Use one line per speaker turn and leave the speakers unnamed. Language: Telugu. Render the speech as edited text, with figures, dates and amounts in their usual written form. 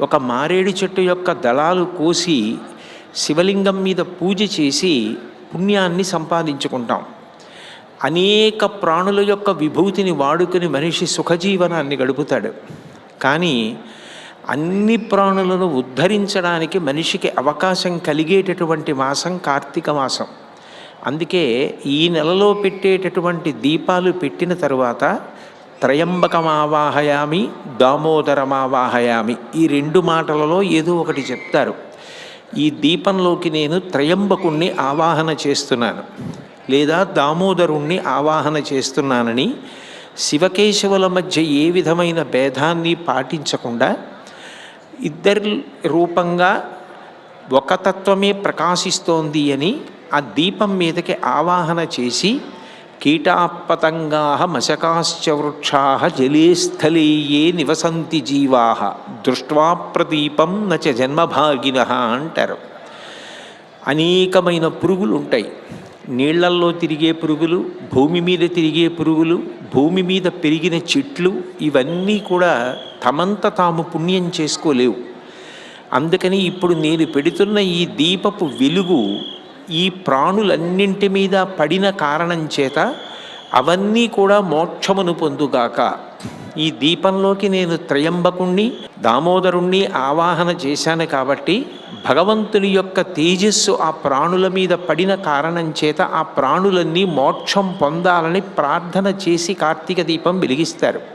ఒక మారేడు చెట్టు యొక్క దళాలు కోసి శివలింగం మీద పూజ చేసి పుణ్యాన్ని సంపాదించుకుంటాం. అనేక ప్రాణుల యొక్క విభూతిని వాడుకుని మనిషి సుఖజీవనాన్ని గడుపుతాడు. కానీ అన్ని ప్రాణులను ఉద్ధరించడానికి మనిషికి అవకాశం కలిగేటటువంటి మాసం కార్తీక మాసం. అందుకే ఈ నెలలో పెట్టేటటువంటి దీపాలు పెట్టిన తరువాత త్రయంబకమావాహయామి, దామోదరమావాహయామి, ఈ 2 మాటలలో ఏదో ఒకటి చెప్తారు. ఈ దీపంలోకి నేను త్రయంబకుణ్ణి ఆవాహన చేస్తున్నాను లేదా దామోదరుణ్ణి ఆవాహన చేస్తున్నానని శివకేశవుల మధ్య ఏ విధమైన భేదాన్ని పాటించకుండా ఇద్దరి రూపంగా ఒక తత్వమే ప్రకాశిస్తోంది అని ఆ దీపం మీదకి ఆవాహన చేసి కీటాపతంగా మశకాశ్చ వృక్షా జలే స్థలే ఏ నివసంతి జీవా దృష్ట్వా ప్రదీపం నచ జన్మభాగిన అంటారు. అనేకమైన పురుగులు ఉంటాయి. నీళ్లల్లో తిరిగే పురుగులు, భూమి మీద తిరిగే పురుగులు, భూమి మీద పెరిగిన చెట్లు, ఇవన్నీ కూడా తమంత తాము పుణ్యం చేసుకోలేవు. అందుకని ఇప్పుడు నేను పెడుతున్న ఈ దీపపు వెలుగు ఈ ప్రాణులన్నింటి మీద పడిన కారణం చేత అవన్నీ కూడా మోక్షమును పొందుగాక. ఈ దీపంలోకి నేను త్రయంబకుణ్ణి, దామోదరుణ్ణి ఆవాహన చేశాను కాబట్టి భగవంతుని యొక్క తేజస్సు ఆ ప్రాణుల మీద పడిన కారణం చేత ఆ ప్రాణులన్నీ మోక్షం పొందాలని ప్రార్థన చేసి కార్తీక దీపం వెలిగిస్తారు.